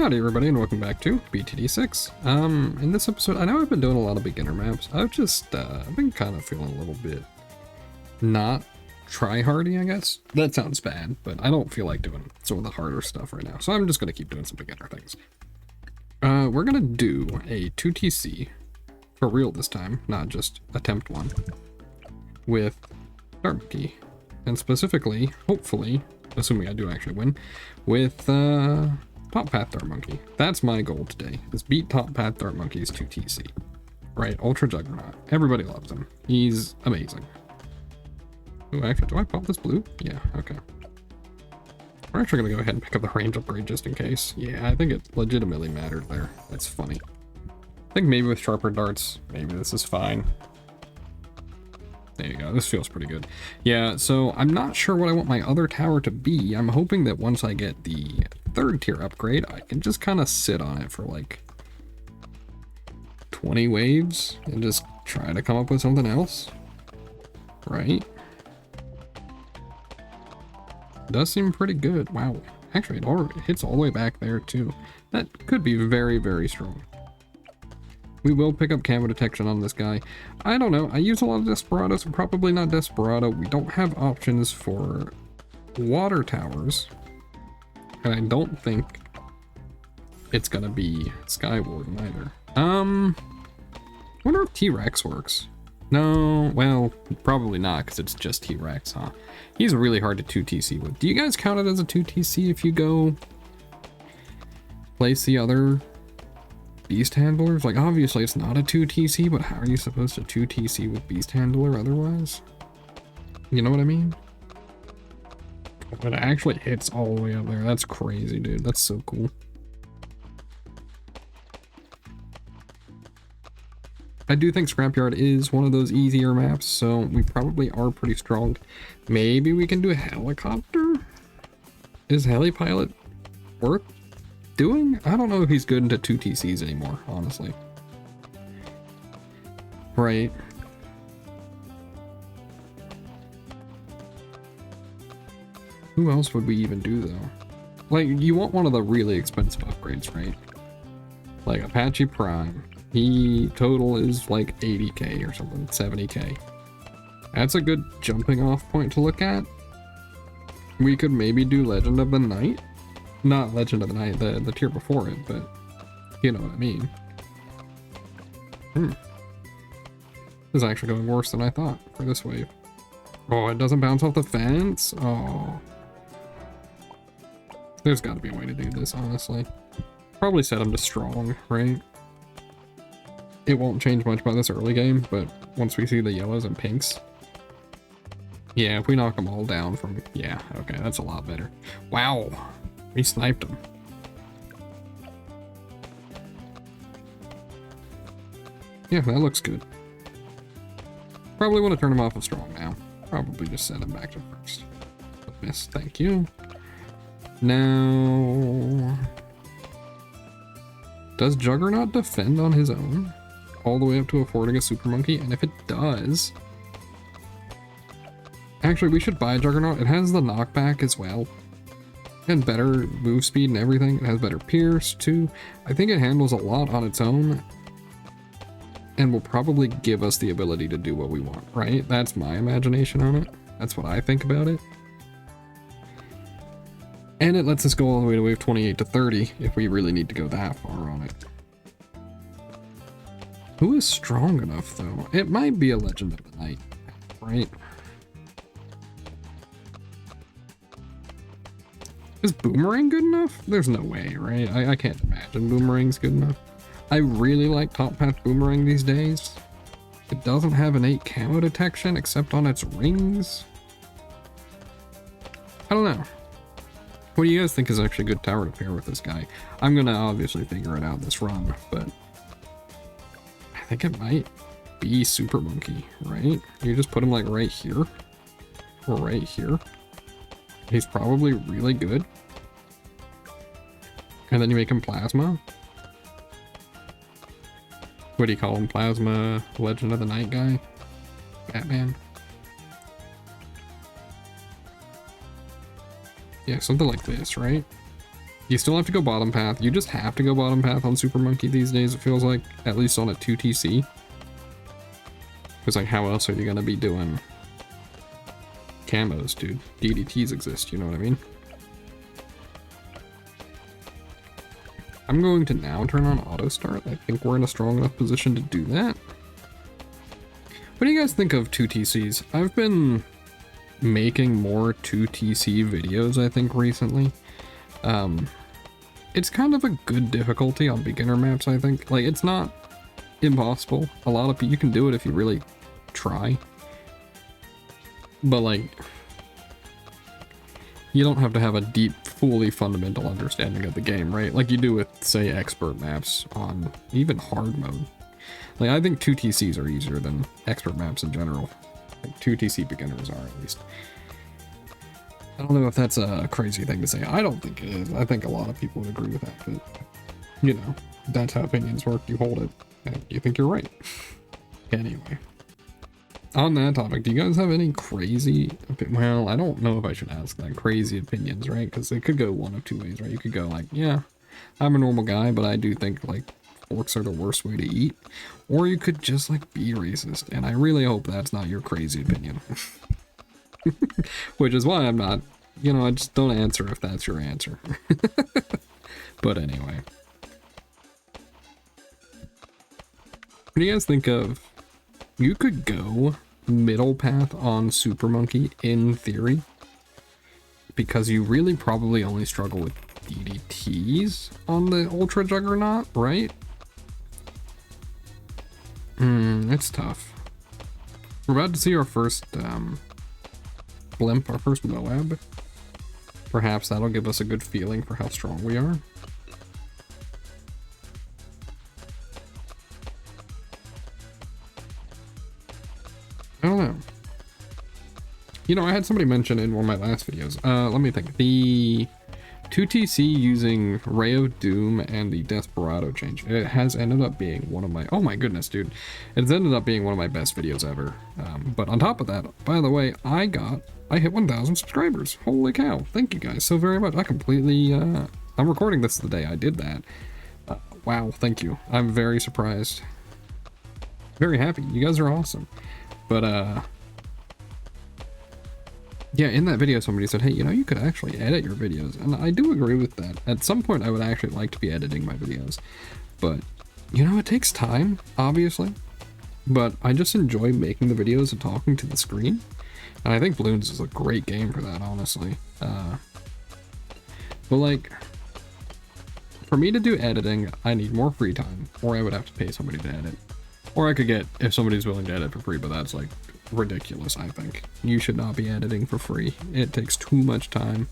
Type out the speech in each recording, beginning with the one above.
Howdy everybody and welcome back to BTD6. In this episode, I know I've been doing a lot of beginner maps. I've been kind of feeling a little bit not try-hardy, I guess. That sounds bad, but I don't feel like doing some of the harder stuff right now. So I'm just going to keep doing some beginner things. We're going to do a 2TC for real this time, not just attempt one, with Dart Monkey. And specifically, hopefully, assuming I do actually win, with Top Path Dart Monkey. That's my goal today, is beat Top Path Dart Monkey's 2TC. Right, Ultra-Juggernaut. Everybody loves him. He's amazing. Oh, actually, do I pop this blue? Yeah, okay. We're actually going to go ahead and pick up the range upgrade just in case. Yeah, I think it legitimately mattered there. That's funny. I think maybe with sharper darts, maybe this is fine. There you go, this feels pretty good. Yeah, so I'm not sure what I want my other tower to be. I'm hoping that once I get the 3rd tier upgrade, I can just kind of sit on it for like 20 waves and just try to come up with something else. Right? Does seem pretty good. Wow. Actually, it hits all the way back there too. That could be very, very strong. We will pick up camo detection on this guy. I don't know. I use a lot of Desperado, so probably not Desperado. We don't have options for water towers. And I don't think it's gonna be Skywarden either. I wonder if T-Rex works. No, well, probably not, because it's just T-Rex, huh? He's really hard to 2TC with. Do you guys count it as a 2TC if you go place the other Beast Handlers? Like, obviously it's not a 2TC, but how are you supposed to 2TC with Beast Handler otherwise? You know what I mean? But it actually hits all the way up there. That's crazy, dude. That's so cool. I do think Scrapyard is one of those easier maps, so we probably are pretty strong. Maybe we can do a helicopter? Is Helipilot worth doing? I don't know if he's good into 2TCs anymore, honestly. Right. Who else would we even do, though? Like, you want one of the really expensive upgrades, right? Like Apache Prime. He total is like 80k or something, 70k. That's a good jumping off point to look at. We could maybe do Legend of the Night. Not Legend of the Night, the tier before it, but you know what I mean. This is actually going worse than I thought for this wave. Oh, it doesn't bounce off the fence? Oh. There's got to be a way to do this, honestly. Probably set him to strong, right? It won't change much by this early game, but once we see the yellows and pinks. Yeah, if we knock them all down from... Yeah, okay, that's a lot better. Wow, we sniped them. Yeah, that looks good. Probably want to turn him off of strong now. Probably just set him back to first. Miss, thank you. Now... Does Juggernaut defend on his own? All the way up to affording a Super Monkey? And if it does... Actually, we should buy a Juggernaut. It has the knockback as well. And better move speed and everything. It has better pierce, too. I think it handles a lot on its own. And will probably give us the ability to do what we want, right? That's my imagination on it. That's what I think about it. And it lets us go all the way to wave 28 to 30 if we really need to go that far on it. Who is strong enough, though? It might be a Legend of the Night, right? Is Boomerang good enough? There's no way, right? I can't imagine Boomerang's good enough. I really like Top Path Boomerang these days. It doesn't have innate camo detection except on its rings. I don't know. What do you guys think is actually a good tower to pair with this guy? I'm gonna obviously figure it out this run, but I think it might be Super Monkey, right? You just put him like right here or right here. He's probably really good. And then you make him Plasma. What do you call him? Plasma Legend of the Night guy? Batman? Yeah, something like this, right? You still have to go bottom path. You just have to go bottom path on Super Monkey these days, it feels like. At least on a 2TC. Because, like, how else are you going to be doing camos, dude? DDTs exist, you know what I mean? I'm going to now turn on auto start. I think we're in a strong enough position to do that. What do you guys think of 2TCs? I've been making more 2TC videos, I think, recently. It's kind of a good difficulty on beginner maps, I think. Like, it's not impossible. A lot of people, you can do it if you really try. But, like, you don't have to have a deep, fully fundamental understanding of the game, right? Like you do with, say, expert maps on even hard mode. Like, I think 2TCs are easier than expert maps in general. Like, 2TC beginners are, at least. I don't know if that's a crazy thing to say. I don't think it is. I think a lot of people would agree with that, but, you know, that's how opinions work. You hold it, and you think you're right. Anyway. On that topic, do you guys have any crazy... Well, I don't know if I should ask that. Crazy opinions, right? Because they could go one of two ways, right? You could go like, yeah, I'm a normal guy, but I do think, like, forks are the worst way to eat. Or you could just, like, be racist. And I really hope that's not your crazy opinion. Which is why I'm not, you know, I just don't answer if that's your answer. But anyway. What do you guys think of... You could go middle path on Super Monkey in theory. Because you really probably only struggle with DDTs on the Ultra-Juggernaut, right? It's tough. We're about to see our first blimp, our first Moab. Perhaps that'll give us a good feeling for how strong we are. I don't know. You know, I had somebody mention in one of my last videos, let me think, the 2TC using Ray of Doom and the Desperado change. It has ended up being one of my, oh my goodness, dude. It's ended up being one of my best videos ever. But on top of that, by the way, I hit 1,000 subscribers. Holy cow. Thank you guys so very much. I completely, I'm recording this the day I did that. Wow, thank you. I'm very surprised. Very happy. You guys are awesome. But, yeah, in that video, somebody said, hey, you know, you could actually edit your videos. And I do agree with that. At some point, I would actually like to be editing my videos. But, you know, it takes time, obviously. But I just enjoy making the videos and talking to the screen. And I think Bloons is a great game for that, honestly. But, like, for me to do editing, I need more free time. Or I would have to pay somebody to edit. Or I could get, if somebody's willing to edit for free, but that's, like, ridiculous, I think. You should not be editing for free. It takes too much time.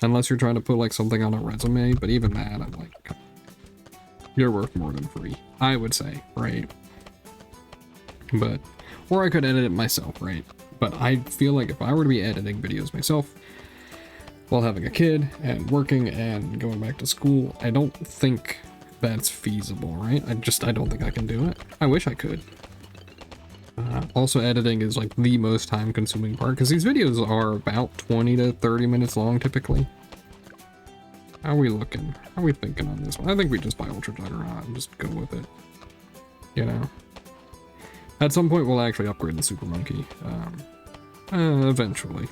Unless you're trying to put, like, something on a resume, but even that, I'm like, you're worth more than free, I would say, right? But, or I could edit it myself, right? But I feel like if I were to be editing videos myself, while having a kid, and working, and going back to school, I don't think that's feasible, right? I don't think I can do it. I wish I could. Also, editing is like the most time consuming part because these videos are about 20 to 30 minutes long typically. How are we looking? How are we thinking on this one? I think we just buy Ultra-Juggernaut and just go with it. You know? At some point we'll actually upgrade the Super Monkey. Eventually.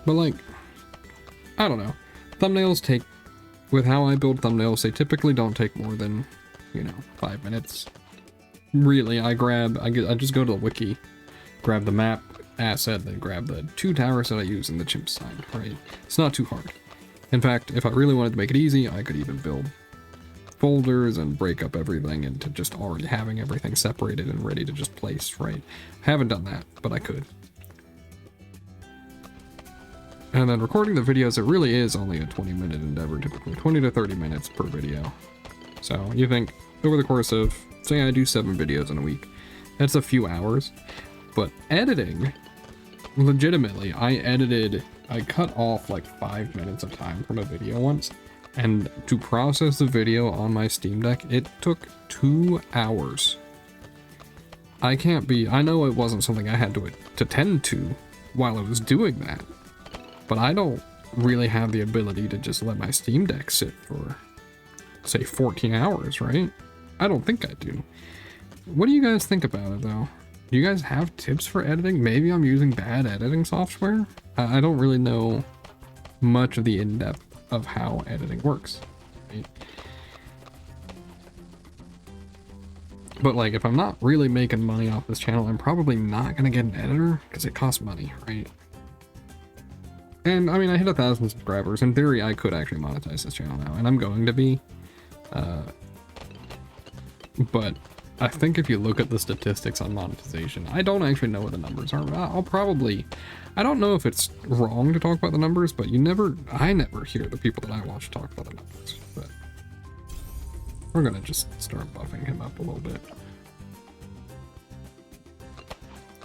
But like, I don't know. Thumbnails take, with how I build thumbnails, they typically don't take more than, you know, 5 minutes. Really, I just go to the wiki, grab the map asset, then grab the 2 towers that I use in the chimp sign, right? It's not too hard. In fact, if I really wanted to make it easy, I could even build folders and break up everything into just already having everything separated and ready to just place, right? Haven't done that, but I could. And then recording the videos, it really is only a 20-minute endeavor, typically 20 to 30 minutes per video. So you think over the course of, say I do 7 videos in a week, that's a few hours. But editing, legitimately, I cut off like 5 minutes of time from a video once, and to process the video on my Steam Deck, it took 2 hours. I know it wasn't something I had to tend to while I was doing that, but I don't really have the ability to just let my Steam Deck sit for, say, 14 hours, right? I don't think I do. What do you guys think about it, though? Do you guys have tips for editing? Maybe I'm using bad editing software? I don't really know much of the in-depth of how editing works, right? But like, if I'm not really making money off this channel, I'm probably not gonna get an editor because it costs money, right? And I mean, I hit 1,000 subscribers. In theory, I could actually monetize this channel now, and I'm going to be. But I think if you look at the statistics on monetization, I don't actually know what the numbers are. I don't know if it's wrong to talk about the numbers, but I never hear the people that I watch talk about the numbers. But we're gonna just start buffing him up a little bit.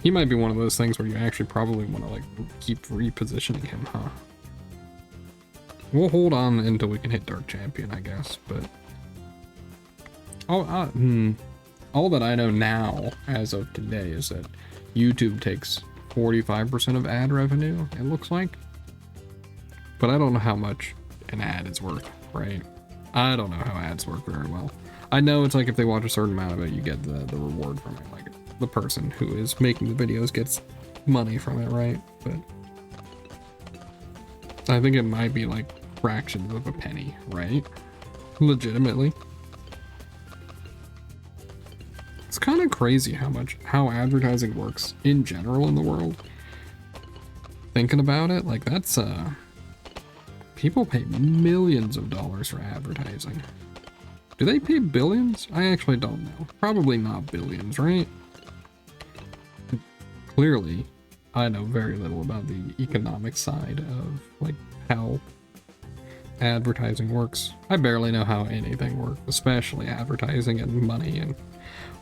He might be one of those things where you actually probably want to like keep repositioning him, huh? We'll hold on until we can hit Dark Champion, I guess, but all that I know now, as of today, is that YouTube takes 45% of ad revenue, it looks like. But I don't know how much an ad is worth, right? I don't know how ads work very well. I know it's like if they watch a certain amount of it, you get the reward from it. Like the person who is making the videos gets money from it, right? But I think it might be like fractions of a penny, right? Legitimately. It's kind of crazy how advertising works in general in the world. Thinking about it, like that's people pay millions of dollars for advertising. Do they pay billions? I actually don't know. Probably not billions, right? Clearly, I know very little about the economic side of like how advertising works. I barely know how anything works, especially advertising and money and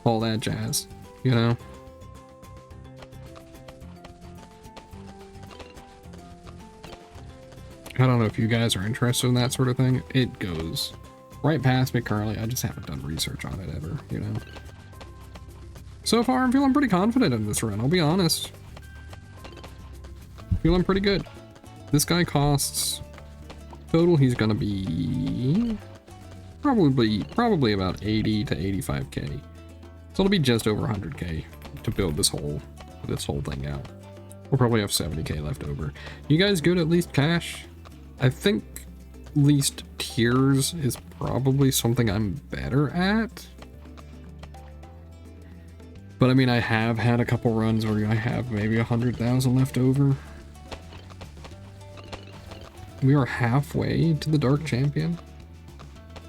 all that jazz, you know? I don't know if you guys are interested in that sort of thing. It goes right past me currently. I just haven't done research on it ever, you know? So far, I'm feeling pretty confident in this run, I'll be honest. Feeling pretty good. This guy costs, total, he's gonna be probably about 80 to 85k. So it'll be just over 100k to build this whole thing out. We'll probably have 70k left over. You guys good at least cash? I think least tiers is probably something I'm better at. But I mean, I have had a couple runs where I have maybe 100,000 left over. We are halfway to the Dark Champion.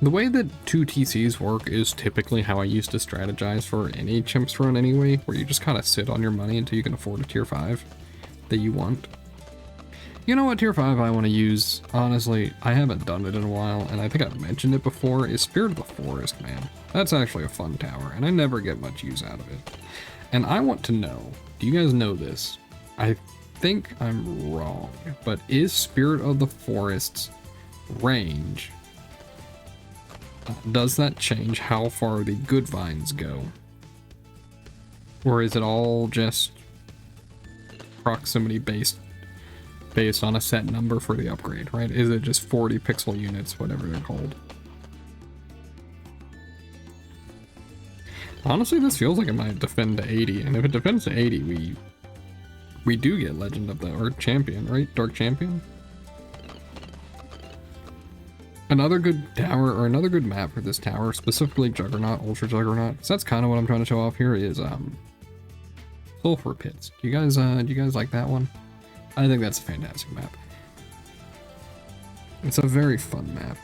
The way that 2 TCs work is typically how I used to strategize for any Chimps run anyway, where you just kind of sit on your money until you can afford a tier 5 that you want. You know what tier 5 I want to use? Honestly, I haven't done it in a while, and I think I've mentioned it before, is Spirit of the Forest, man. That's actually a fun tower, and I never get much use out of it. And I want to know, do you guys know this? I think I'm wrong, but is Spirit of the Forest's range, does that change how far the good vines go? Or is it all just proximity based on a set number for the upgrade, right? Is it just 40 pixel units, whatever they're called? Honestly, this feels like it might defend to 80, and if it defends to 80, we do get Legend of the, or Champion, right? Dark Champion? Another good tower, or another good map for this tower, specifically Juggernaut, Ultra-Juggernaut, so that's kind of what I'm trying to show off here, is Sulfur Pits. Do you guys like that one? I think that's a fantastic map. It's a very fun map.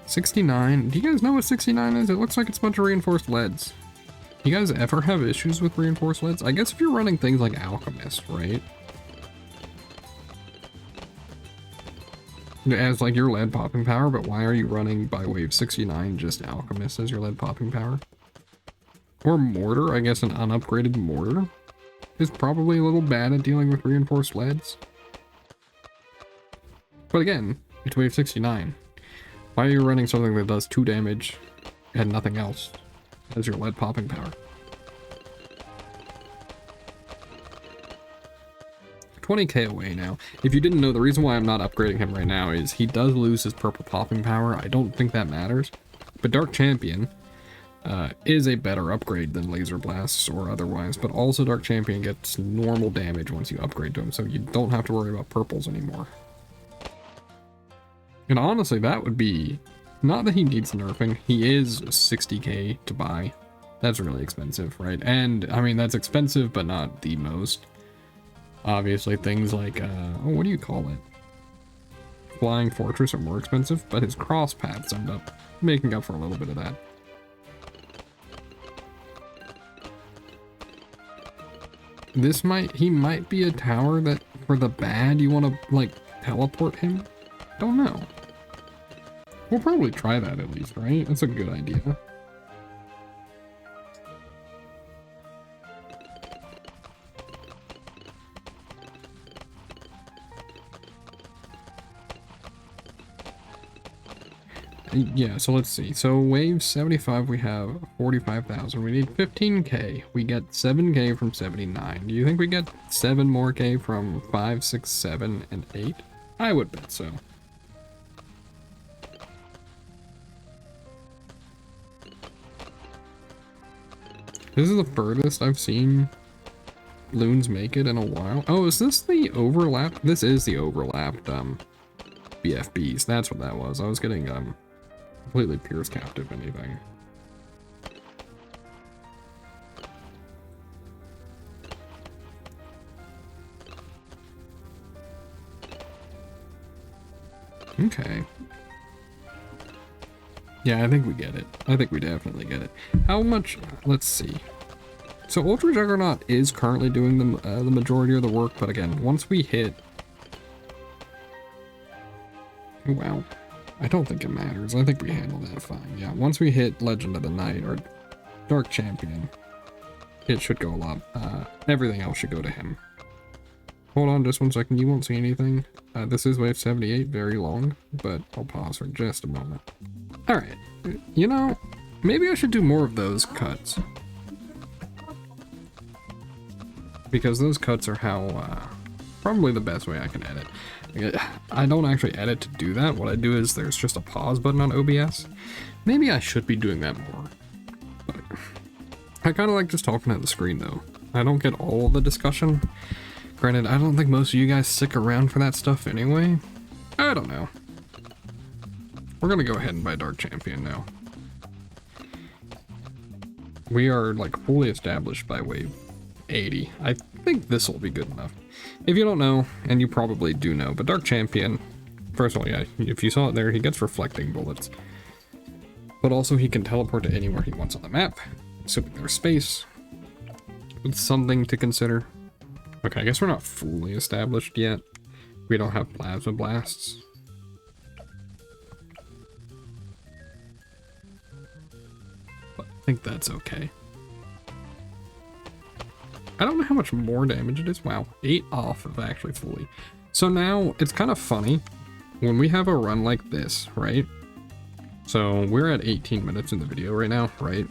69, do you guys know what 69 is? It looks like it's a bunch of reinforced leads. You guys ever have issues with reinforced leads? I guess if you're running things like Alchemist, right? As like your lead popping power, but why are you running by wave 69 just Alchemist as your lead popping power? Or Mortar, I guess an unupgraded Mortar is probably a little bad at dealing with reinforced leads. But again, it's wave 69. Why are you running something that does 2 damage and nothing else as your lead popping power? 20k away now. If you didn't know, the reason why I'm not upgrading him right now is he does lose his purple popping power. I don't think that matters. But Dark Champion is a better upgrade than Laser Blasts or otherwise. But also Dark Champion gets normal damage once you upgrade to him, so you don't have to worry about purples anymore. And honestly, that would be... Not that he needs nerfing. He is 60k to buy. That's really expensive, right? And, I mean, that's expensive, but not the most. Obviously, things like, oh, what do you call it? Flying Fortress are more expensive, but his cross paths end up making up for a little bit of that. He might be a tower that, for the bad, you want to, like, teleport him? Don't know. We'll probably try that at least, right? That's a good idea. Yeah, so let's see. So wave 75, we have 45,000. We need 15k. We get 7k from 79. Do you think we get 7 more k from 5, 6, 7, and 8? I would bet so. This is the furthest I've seen loons make it in a while. Oh, is this the overlap? This is the overlapped BFBs. That's what that was. I was getting completely Pierce captive anything. Okay. Yeah, I think we get it. I think we definitely get it. How much? Let's see. So Ultra-Juggernaut is currently doing the majority of the work, but again, once we hit... Wow. I don't think it matters. I think we handle that fine. Yeah, once we hit Legend of the Night or Dark Champion, it should go a lot. Everything else should go to him. Hold on just 1 second. You won't see anything. This is wave 78, very long, but I'll pause for just a moment. Alright. You know, maybe I should do more of those cuts. Because those cuts are how, probably the best way I can edit. I don't actually edit to do that. What I do is there's just a pause button on OBS. Maybe I should be doing that more. But I kind of like just talking at the screen though. I don't get all the discussion. Granted, I don't think most of you guys stick around for that stuff anyway. I don't know. We're gonna go ahead and buy Dark Champion now. We are like fully established by wave 80. I think this will be good enough. If you don't know, and you probably do know, but Dark Champion, first of all, yeah, if you saw it there, he gets reflecting bullets. But also he can teleport to anywhere he wants on the map, assuming there's space. It's something to consider. Okay, I guess we're not fully established yet. We don't have plasma blasts. But I think that's okay. I don't know how much more damage it is. Wow, 8 off of actually fully. So now, it's kind of funny. When we have a run like this, right? So we're at 18 minutes in the video right now, right?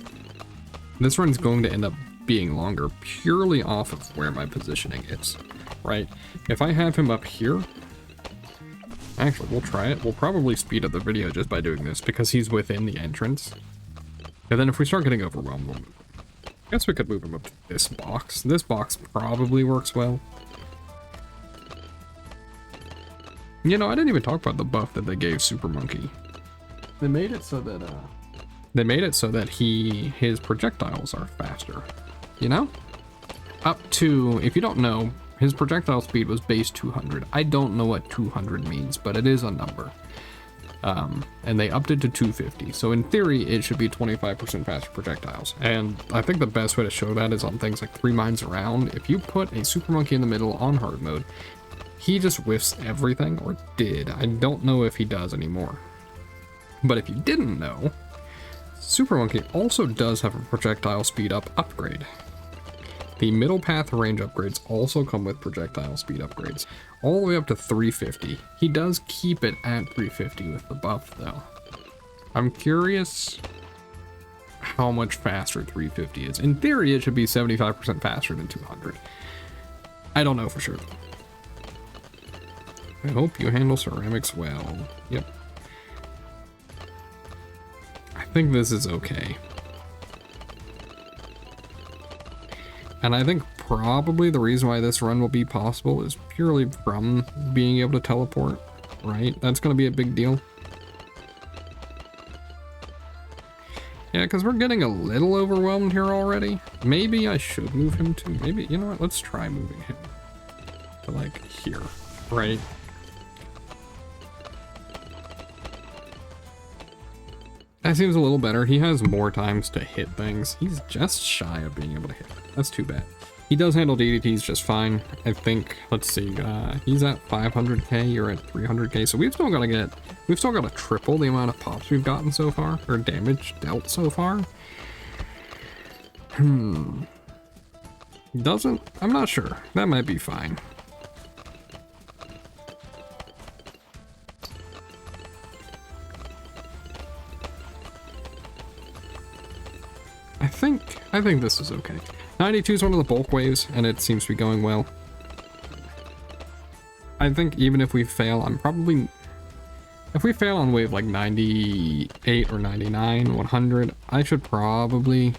This run's going to end up being longer purely off of where my positioning is, right? If I have him up here, actually, we'll try it. We'll probably speed up the video just by doing this because he's within the entrance. And then if we start getting overwhelmed, we'll move him. I guess we could move him up to this box. This box probably works well. You know, I didn't even talk about the buff that they gave Super Monkey. They made it so that his projectiles are faster. You know? Up to, if you don't know, his projectile speed was base 200. I don't know what 200 means, but it is a number. And they upped it to 250. So in theory, it should be 25% faster projectiles. And I think the best way to show that is on things like 3 mines around. If you put a Super Monkey in the middle on hard mode, he just whiffs everything, or did. I don't know if he does anymore. But if you didn't know, Super Monkey also does have a projectile speed up upgrade. The middle path range upgrades also come with projectile speed upgrades, all the way up to 350. He does keep it at 350 with the buff though. I'm curious how much faster 350 is. In theory, it should be 75% faster than 200. I don't know for sure though. I hope you handle ceramics well. Yep. I think this is okay. And I think probably the reason why this run will be possible is purely from being able to teleport, right? That's going to be a big deal. Yeah, because we're getting a little overwhelmed here already. Maybe I should move him to, maybe, you know what? Let's try moving him to like here, right? That seems a little better. He has more times to hit things. He's just shy of being able to hit. That's too bad. He does handle DDTs just fine. I think, let's see, he's at 500k, you're at 300k, so we've still got to triple the amount of pops we've gotten so far, or damage dealt so far. Doesn't, I'm not sure. That might be fine. I think this is okay. 92 is one of the bulk waves, and it seems to be going well. I think even if we fail, if we fail on wave like 98 or 99, 100, I should probably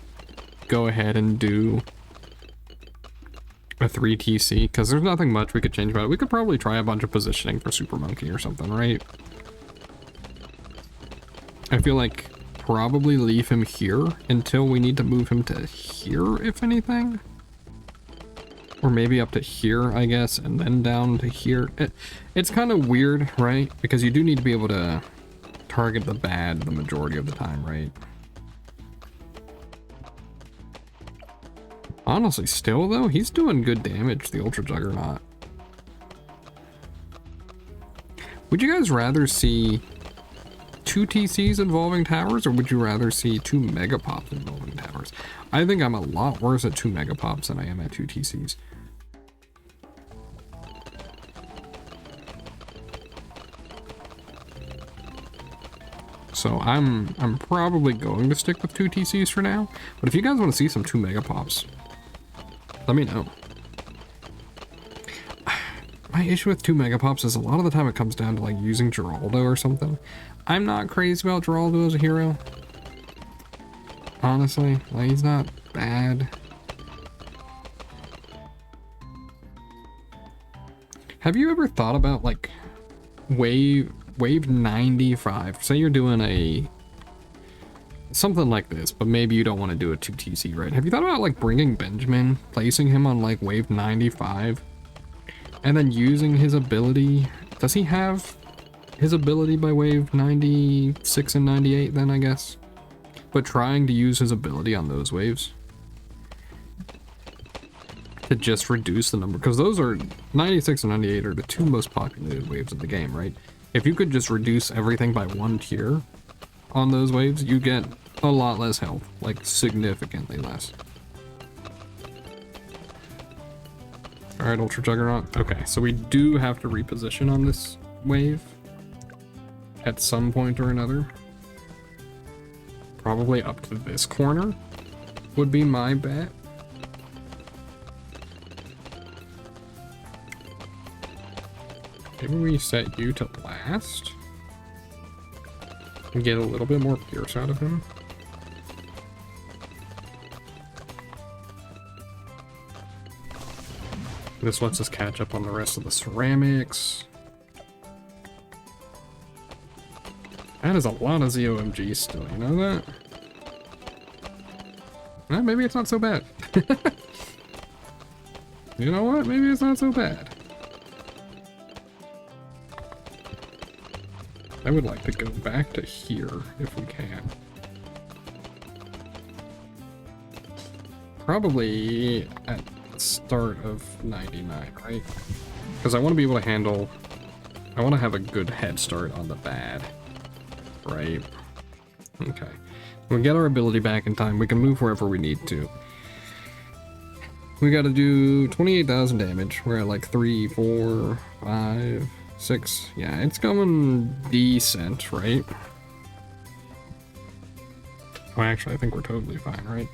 go ahead and do a 3 TC, because there's nothing much we could change about it. We could probably try a bunch of positioning for Super Monkey or something, right? I feel like probably leave him here until we need to move him to here, if anything. Or maybe up to here, I guess, and then down to here. It's kind of weird, right? Because you do need to be able to target the bad the majority of the time, right? Honestly, still though, he's doing good damage, the Ultra-Juggernaut. Would you guys rather see 2 TCs involving towers, or would you rather see 2 Megapops involving towers? I think I'm a lot worse at 2 Megapops than I am at 2 TCs. So I'm probably going to stick with 2 TCs for now, but if you guys want to see some 2 Megapops, let me know. My issue with 2 Megapops is a lot of the time it comes down to like using Geraldo or something. I'm not crazy about Geraldo as a hero. Honestly, like, he's not bad. Have you ever thought about like wave 95? Say you're doing something like this, but maybe you don't want to do a 2 TC, right? Have you thought about like bringing Benjamin, placing him on like wave 95, and then using his ability? Does he have his ability by wave 96 and 98 then, I guess? But trying to use his ability on those waves to just reduce the number, because those are 96 and 98 are the 2 most populated waves of the game, right? If you could just reduce everything by 1 tier on those waves, you get a lot less health, like significantly less. All right, Ultra-Juggernaut. Okay, so we do have to reposition on this wave at some point or another. Probably up to this corner would be my bet. Maybe we set you to last and get a little bit more Pierce out of him. This lets us catch up on the rest of the ceramics. That is a lot of ZOMG still, you know that? Well, maybe it's not so bad. You know what? Maybe it's not so bad. I would like to go back to here if we can. Probably at the start of 99, right? Because I want to be able to handle... I want to have a good head start on the bad. Right. Okay. We'll get our ability back in time. We can move wherever we need to. We got to do 28,000 damage. We're at like 3, 4, 5, 6. Yeah, it's going decent, right? Well, actually, I think we're totally fine, right?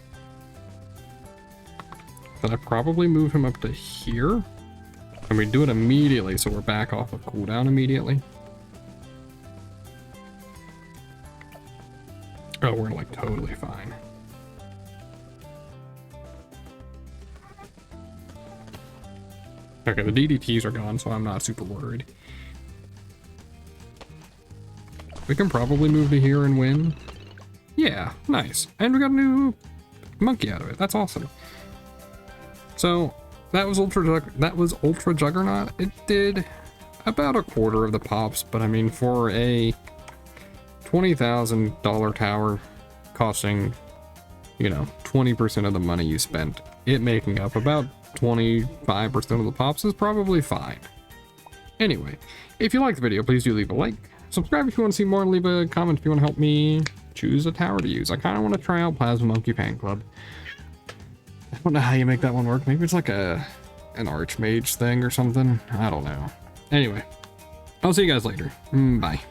Then I probably move him up to here. And we do it immediately, so we're back off of cooldown immediately. Oh, we're like totally fine. Okay, the DDTs are gone, so I'm not super worried. We can probably move to here and win. Yeah, nice. And we got a new monkey out of it. That's awesome. So that was Ultra-Juggernaut. It did about a quarter of the pops, but I mean, for a $20,000 tower costing, you know, 20% of the money you spent, it making up about 25% of the pops is probably fine. Anyway, if you liked the video, please do leave a like. Subscribe if you want to see more, and leave a comment if you want to help me choose a tower to use. I kind of want to try out Plasma Monkey Fan Club. I don't know how you make that one work. Maybe it's like an Archmage thing or something. I don't know. Anyway, I'll see you guys later. Bye.